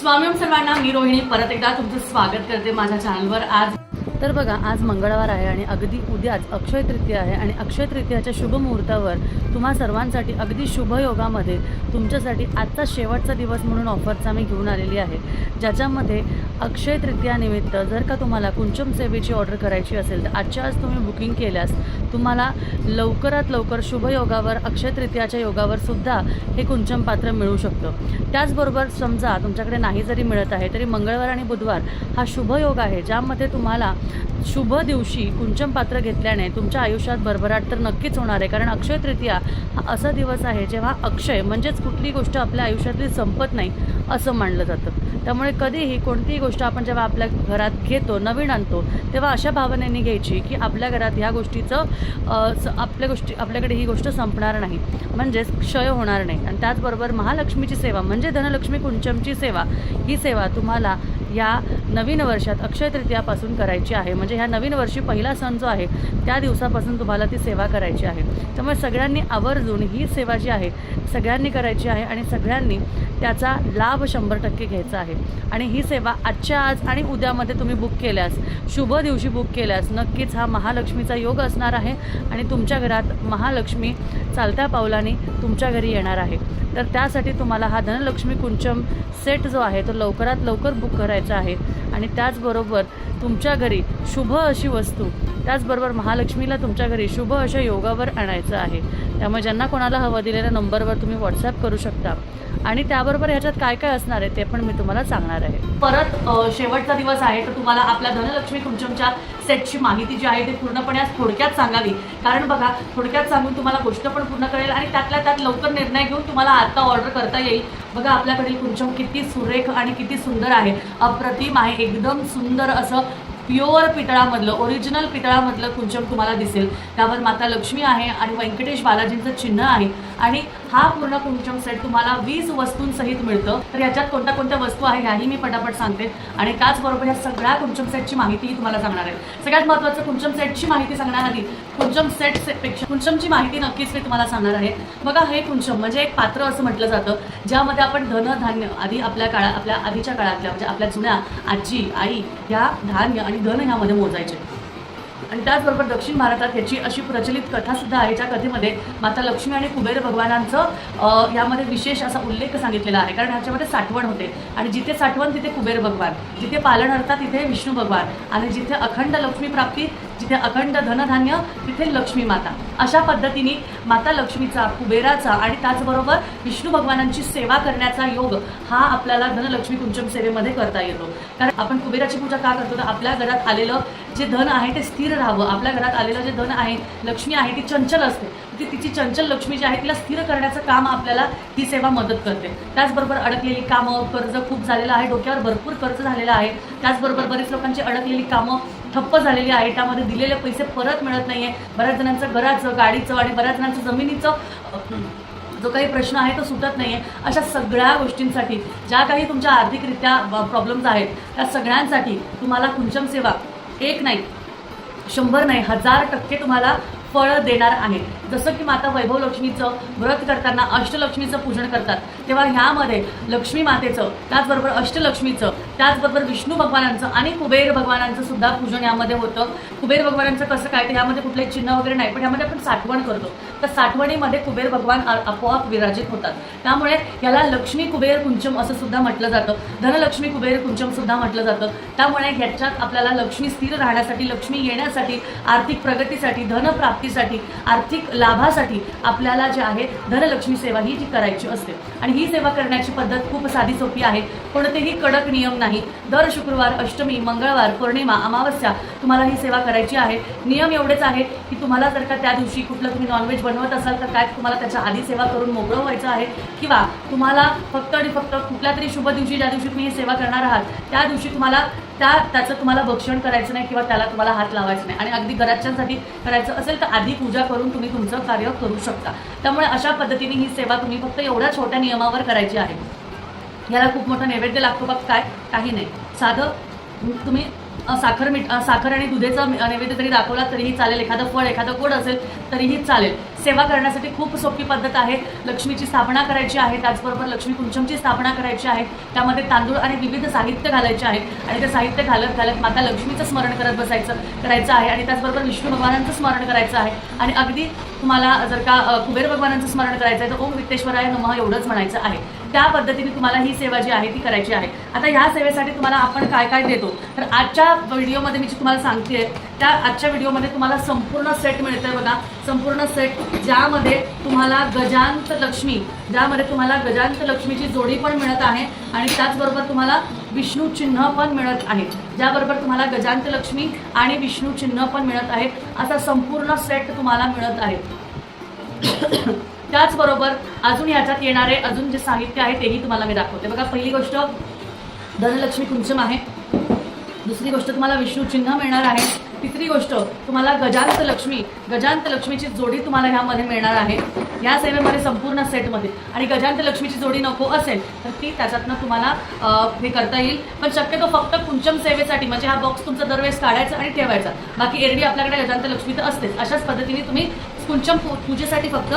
स्वामी सर्वांना मी रोहिणी परत एकदा तुमचं स्वागत करते माझ्या चॅनलवर। आज तर बघा, आज मंगळवार आहे आणि अगदी उद्याच अक्षय तृतीया आहे आणि अक्षय तृतीयाच्या शुभ मुहूर्तावर तुम्हा सर्वांसाठी अगदी शुभ योगामध्ये तुमच्यासाठी आजचा शेवटचा दिवस म्हणून ऑफरचा मी घेऊन आलेली आहे, ज्याच्यामध्ये अक्षय तृतीयानिमित्त जर का तुम्हाला कुंचम सेवेची ऑर्डर करायची असेल तर आजच्या आज तुम्ही बुकिंग केल्यास तुम्हाला लवकरात लवकर शुभ योगावर अक्षय तृतीयाच्या योगावर सुद्धा हे कुंचम पात्र मिळू शकतं। त्याचबरोबर समजा तुमच्याकडे नाही जरी मिळत आहे तरी मंगळवार आणि बुधवार हा शुभ योग आहे, ज्यामध्ये तुम्हाला शुभ दिवशी कुंचम पात्र घेतल्याने तुमच्या आयुष्यात भरभराट तर नक्कीच होणार आहे। कारण अक्षय तृतीया हा असा दिवस आहे जेव्हा अक्षय म्हणजेच कुठली गोष्ट आपल्या आयुष्यातली संपत नाही असं मानलं जातं। त्यामुळे कधीही कोणतीही गोष्ट आपण जेव्हा आपल्या घरात घेतो, नवीन आणतो, तेव्हा अशा भावनेने घ्यायची की आपल्या घरात ह्या गोष्टीचं आपल्याकडे ही गोष्ट संपणार नाही, म्हणजेच क्षय होणार नाही। आणि त्याचबरोबर महालक्ष्मीची सेवा म्हणजे धनलक्ष्मी कुंचमची सेवा, ही सेवा तुम्हाला या नवीन वर्षात अक्षय तृतीयापासून करायची आहे। म्हणजे ह्या नवीन वर्षी पहिला सण जो आहे त्या दिवसापासून तुम्हाला ती सेवा करायची आहे। त्यामुळे सगळ्यांनी आवर्जून ही सेवा जी आहे सगळ्यांनी करायची आहे आणि सगळ्यांनी त्याचा लाभ 100% घ्यायचा आहे। आणि ही सेवा आजच्या आज आणि उद्यामध्ये तुम्ही बुक केल्यास, शुभ दिवशी बुक केल्यास नक्कीच हा महालक्ष्मीचा योग असणार आहे आणि तुमच्या घरात महालक्ष्मी चालत्या पावलाने तुमच्या घरी येणार आहे। तर त्यासाठी तुम्हाला हा धनलक्ष्मी कुंचम सेट जो आहे तो लवकरात लवकर बुक करायचा आहे। आणि त्याचबरोबर तुमच्या घरी शुभ अशी वस्तू, त्याचबरोबर महालक्ष्मीला तुमच्या घरी शुभ अशा योगावर आणायचं आहे। त्यामुळे ज्यांना कोणाला हवं दिलेल्या नंबरवर तुम्ही व्हॉट्सॲप करू शकता आणि त्याबरोबर ह्याच्यात काय काय असणार आहे ते पण मी तुम्हाला सांगणार आहे। परत शेवटचा दिवस आहे तर तुम्हाला आपल्या धनलक्ष्मी कुंचमच्या सेटची माहिती जी आहे ती पूर्णपणे आज थोडक्यात सांगावी, कारण बघा थोडक्यात सांगून तुम्हाला गोष्ट पण पूर्ण कळेल आणि त्यातल्या त्यात लवकर निर्णय घेऊन तुम्हाला आता ऑर्डर करता येईल। बघा आपल्याकडील कुंचम किती सुरेख आणि किती सुंदर आहे, अप्रतिम आहे, एकदम सुंदर असं प्युअर पितळामधलं, ओरिजिनल पितळामधलं कुंचम तुम्हाला दिसेल। त्यावर माता लक्ष्मी आहे आणि व्यंकटेश बालाजींचं चिन्ह आहे आणि हा पूर्ण कुंचम सेट तुम्हाला 20 वस्तूंसहित मिळतं। तर याच्यात कोणत्या कोणत्या वस्तू आहे ह्याही मी पटापट सांगते आणि त्याचबरोबर ह्या सगळ्या कुंचम सेटची माहितीही तुम्हाला सांगणार आहे। सगळ्यात महत्त्वाचं कुंचम सेटची माहिती सांगण्याआधी कुंचम सेटपेक्षा कुंचमची माहिती नक्कीच मी तुम्हाला सांगणार आहे। बघा हे कुंचम म्हणजे एक पात्र असं म्हटलं जातं, ज्यामध्ये आपण धनधान्य आधी आपल्या आधीच्या काळातल्या म्हणजे आपल्या जुन्या आजी आई ह्या धान्य आणि धन ह्यामध्ये मोजायचे। आणि त्याचबरोबर दक्षिण भारतात याची अशी प्रचलित कथासुद्धा आहे, ज्या कथेमध्ये माता लक्ष्मी आणि कुबेर भगवानांचं यामध्ये विशेष असा उल्लेख सांगितलेला आहे। कारण ह्याच्यामध्ये साठवण होते आणि जिथे साठवण तिथे कुबेर भगवान, जिथे पालनहर्ता तिथे विष्णू भगवान आणि जिथे अखंड लक्ष्मी प्राप्ती, जिथे अखंड धनधान्य तिथे लक्ष्मी माता। अशा पद्धतीने माता लक्ष्मीचा, कुबेराचा आणि त्याचबरोबर विष्णू भगवानांची सेवा करण्याचा योग हा आपल्याला धनलक्ष्मी कुंचम सेवेमध्ये करता येतो। कारण आपण कुबेराची पूजा का करतो तर आपल्या घरात आलेलं जे धन आहे ते स्थिर राहावं, आपल्या घरात आलेलं जे धन आहे, लक्ष्मी आहे ती चंचल असते, तिची चंचल लक्ष्मी जी आहे तिला स्थिर करण्याचं काम आपल्याला ही सेवा मदत करते। त्याचबरोबर अडकलेली कामं, कर्ज खूप झालेलं आहे, डोक्यावर भरपूर कर्ज झालेलं आहे, त्याचबरोबर बरेच लोकांची अडकलेली कामं ठप्प झालेली आहे, त्यामध्ये दिलेले पैसे परत मिळत नाही आहे, बऱ्याच जणांचं घराचं, गाडीचं आणि बऱ्याच जणांचं जमिनीचं जो काही प्रश्न आहे तो सुटत नाही आहे। अशा सगळ्या गोष्टींसाठी, ज्या काही तुमच्या आर्थिकरित्या प्रॉब्लेम्स आहेत त्या सगळ्यांसाठी तुम्हाला कुंचम सेवा एक नाही, 100 नाही, 1000% तुम्हाला फळ देणार आहे। जसं की माता वैभव लक्ष्मीचं व्रत करताना अष्टलक्ष्मीचं पूजन करतात, तेव्हा ह्यामध्ये लक्ष्मी मातेचं, त्याचबरोबर अष्टलक्ष्मीचं, त्याचबरोबर विष्णू भगवानांचं आणि कुबेर भगवानांचं सुद्धा पूजन यामध्ये होतं। कुबेर भगवानांचं कसं काय तर यामध्ये कुठलंही चिन्ह वगैरे नाही, पण यामध्ये आपण साठवण करतो, तर साठवणीमध्ये कुबेर भगवान आपोआप विराजित होतात। त्यामुळे याला लक्ष्मी कुबेर कुंचम असं सुद्धा म्हटलं जातं, धनलक्ष्मी कुबेर कुंचम सुद्धा म्हटलं जातं। त्यामुळे ह्याच्यात आपल्याला लक्ष्मी स्थिर राहण्यासाठी, लक्ष्मी येण्यासाठी, आर्थिक प्रगतीसाठी, धनप्राप्तीसाठी, आर्थिक लाभासाठी आपल्याला जे आहे धनलक्ष्मी सेवा ही जी करायची असते। आणि ही सेवा करण्याची पद्धत खूप साधी सोपी आहे, कोणतेही कडक नियम नाही। दर शुक्रवार, अष्टमी, मंगळवार, पौर्णिमा, अमावस्या तुम्हाला ही सेवा करायची आहे। नियम एवढेच आहे की तुम्हाला जर का त्या दिवशी कुठलं तुम्ही नॉनव्हेज बनवत असाल तर काय तुम्हाला त्याच्या आधी सेवा करून मोकळं व्हायचं आहे, किंवा तुम्हाला फक्त आणि फक्त कुठल्या तरी शुभ दिवशी ज्या दिवशी तुम्ही ही सेवा करणार आहात त्या दिवशी तुम्हाला त्याचं तुम्हाला भक्षण करायचं नाही किंवा त्याला तुम्हाला हात लावायचं नाही। आणि अगदी घराच्यांसाठी करायचं असेल तर आधी पूजा करून तुम्ही तुमचं कार्य करू शकता। त्यामुळे अशा पद्धतीने ही सेवा तुम्ही फक्त एवढ्या छोट्या नियमावर करायची आहे। याला खूप मोठा नैवेद्य लागतो का काय? काही नाही, साधं तुम्ही साखर आणि दुधाचा नैवेद्य जरी दाखवला तरीही चालेल, एखादं फळ एखादं गोड असेल तरीही चालेल. सेवा करण्यासाठी खूप सोपी पद्धत आहे. लक्ष्मीची स्थापना करायची आहे, त्याचबरोबर लक्ष्मी कुंचमची स्थापना करायची आहे. त्यामध्ये तांदूळ आणि विविध साहित्य घालायचे आहे आणि ते साहित्य घालत घालत माता लक्ष्मीचं स्मरण करत करायचं आहे आणि त्याचबरोबर विष्णू भगवानांचं स्मरण करायचं आहे. आणि अगदी तुम्हाला जर का कुबेर भगवानांचं स्मरण करायचं आहे तर ओम विघ्नेश्वराय नमः एवढंच म्हणायचं आहे. त्या पद्धतीने तुम्हाला ही सेवा जी आहे ती करायची आहे. आता ह्या सेवेसाठी तुम्हाला आपण काय काय देतो तर आजच्या व्हिडिओमध्ये मी तुम्हाला सांगते, त्या आजच्या व्हिडिओमध्ये तुम्हाला संपूर्ण सेट मिळतंय बघा. संपूर्ण सेट ज्यामध्ये तुम्हाला गजांत लक्ष्मीची जोडी पण मिळत आहे आणि त्याचबरोबर तुम्हाला विष्णू चिन्ह पण मिळत आहे. ज्याबरोबर तुम्हाला गजांत लक्ष्मी आणि विष्णू चिन्ह पण मिळत आहे. असा संपूर्ण सेट तुम्हाला मिळत आहे. त्याचबरोबर अजून याच्यात येणारे अजून जे साहित्य आहे तेही तुम्हाला मी दाखवते बघा. पहिली गोष्ट धनलक्ष्मी कुंचम आहे. दुसरी गोष्ट तुम्हाला विष्णू चिन्ह मिळणार आहे. तिसरी गोष्ट तुम्हाला गजांत लक्ष्मीची जोडी तुम्हाला ह्यामध्ये मिळणार आहे या सेवेमध्ये संपूर्ण सेटमध्ये. आणि गजांत लक्ष्मीची जोडी नको असेल तर ती त्याच्यातनं तुम्हाला हे करता येईल. पण शक्यतो फक्त कुंचम सेवेसाठी म्हणजे हा बॉक्स तुमचा दरवेळेस काढायचा आणि ठेवायचा. बाकी एरवी आपल्याकडे गजांत लक्ष्मी तर असतेच. अशाच पद्धतीने तुम्ही कुंचम पूजेसाठी फक्त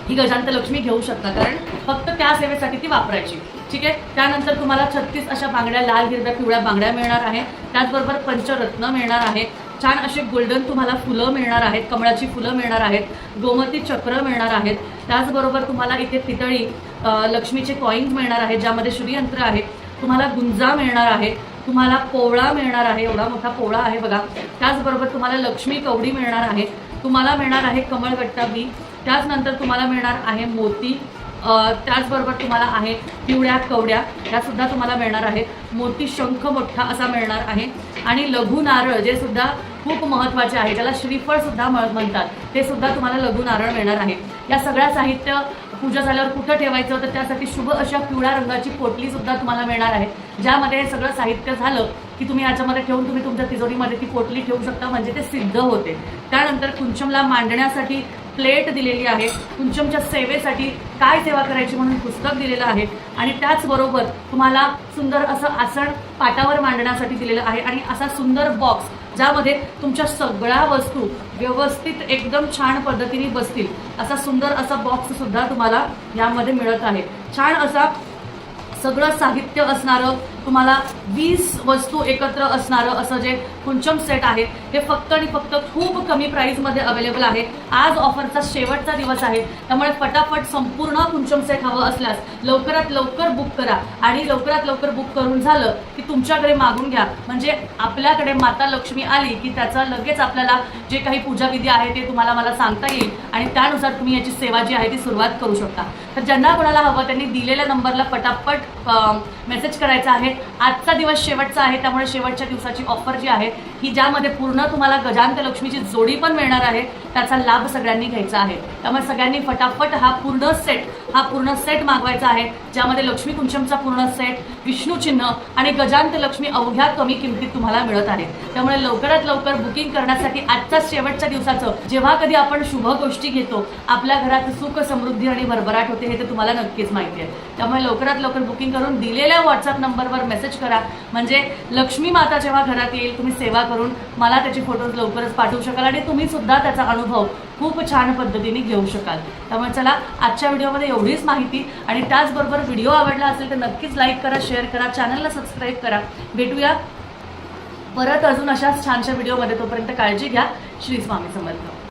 ही गजांत लक्ष्मी घेऊ शकता, कारण फक्त त्या सेवेसाठी ती वापरायची. ठीक आहे. त्यानंतर तुम्हाला 36 अशा बांगड्या, लाल हिरव्या पिवळ्या बांगड्या मिळणार आहे. त्याचबरोबर पंचरत्न मिळणार आहे. छान असे गोल्डन तुम्हाला फुलं मिळणार आहेत, कमळाची फुलं मिळणार आहेत, गोमती चक्र मिळणार आहेत. त्याचबरोबर तुम्हाला इथे पितळी लक्ष्मीचे कॉईन्स मिळणार आहेत ज्यामध्ये श्रीयंत्र आहे. तुम्हाला गुंजा मिळणार आहे. तुम्हाला पोवळा मिळणार आहे, एवढा मोठा पोवळा आहे बघा. त्याचबरोबर तुम्हाला लक्ष्मी कवडी मिळणार आहे. तुम्हाला मिळणार आहे कमळगट्टा बी. त्याचनंतर तुम्हाला मिळणार आहे मोती. त्याचबरोबर तुम्हाला आहे पिवळ्या कवड्या, त्यासुद्धा तुम्हाला मिळणार आहे. मोती शंख मोठा असा मिळणार आहे. आणि लघु नारळ जे सुद्धा खूप महत्त्वाचे आहे, ज्याला श्रीफळ सुद्धा म्हणतात, ते सुद्धा तुम्हाला लघु नारळ मिळणार आहे. या सगळ्या साहित्य पूजा झाल्यावर कुठं ठेवायचं तर त्यासाठी शुभ अशा पिवळ्या रंगाची पोटली सुद्धा तुम्हाला मिळणार आहे. ज्यामध्ये हे सगळं साहित्य झालं की तुम्ही याच्यामध्ये ठेवून तुम्ही तुमच्या तिजोरीमध्ये ती पोटली ठेवू शकता, म्हणजे ते सिद्ध होते. त्यानंतर कुंचमला मांडण्यासाठी प्लेट दिलेली आहे. कुंचमच्या सेवेसाठी काय सेवा करायची म्हणून पुस्तक दिलेलं आहे. आणि त्याचबरोबर तुम्हाला सुंदर असं आसन पाटावर मांडण्यासाठी दिलेलं आहे. आणि असा सुंदर बॉक्स ज्यामध्ये तुमच्या सगळ्या वस्तू व्यवस्थित एकदम छान पद्धतीने बसतील असा सुंदर असा बॉक्स सुद्धा तुम्हाला यामध्ये मिळत आहे. छान असा सगळं साहित्य असणारं तुम्हाला 20 वस्तू एकत्र असणारं असं जे कुंचम सेट आहे हे फक्त आणि फक्त खूप कमी प्राईसमध्ये अवेलेबल आहे. आज ऑफरचा शेवटचा दिवस आहे, त्यामुळे फटाफट संपूर्ण कुंचम सेट हवं असल्यास लवकरात लवकर बुक करा. आणि लवकरात लवकर बुक करून झालं की तुमच्याकडे मागून घ्या, म्हणजे आपल्याकडे माता लक्ष्मी आली की त्याचा लगेच आपल्याला जे काही पूजाविधी आहे ते तुम्हाला मला सांगता येईल आणि त्यानुसार तुम्ही याची सेवा जी आहे ती सुरुवात करू शकता. तर ज्यांना कोणाला हवं त्यांनी दिलेल्या नंबरला पटापट मेसेज करायचा आहे. आजचा दिवस शेवटचा आहे, त्यामुळे शेवटच्या दिवसाची ऑफर जी आहे की ज्यामध्ये पूर्ण तुम्हाला गजांत लक्ष्मीची जोडी पण मिळणार आहे, त्याचा लाभ सगळ्यांनी घ्यायचा आहे. त्यामुळे सगळ्यांनी फटाफट हा पूर्ण सेट मागवायचा आहे, ज्यामध्ये लक्ष्मी कुंचमचा पूर्ण सेट, विष्णू चिन्ह आणि गजांत लक्ष्मी अवघ्या कमी किमतीत तुम्हाला मिळत आहे. त्यामुळे लवकरात लवकर बुकिंग करण्यासाठी आजच्या शेवटच्या दिवसाचं, जेव्हा कधी आपण शुभ गोष्टी घेतो आपल्या घरात सुख समृद्धी आणि भरभराट होते हे तर तुम्हाला नक्कीच माहिती आहे. त्यामुळे लवकरात लवकर बुकिंग करून दिलेल्या व्हॉट्सअप नंबरवर मेसेज करा, म्हणजे लक्ष्मी माता जेव्हा घरात येईल तुम्ही सेवा करून मला त्याचे फोटोज लवकरच पाठवू शकाल आणि तुम्ही सुद्धा त्याचा अनुभव खूप छान पद्धतीने घेऊ शकाल. त्यामुळे चला आजच्या व्हिडिओमध्ये एवढीच माहिती. आणि त्याचबरोबर व्हिडिओ आवडला असेल तर नक्कीच लाईक करा, शेअर करा, चॅनलला सबस्क्राईब करा. भेटूया परत अजून अशाच छानशा व्हिडिओमध्ये. तोपर्यंत काळजी घ्या. श्री स्वामी समर्थ.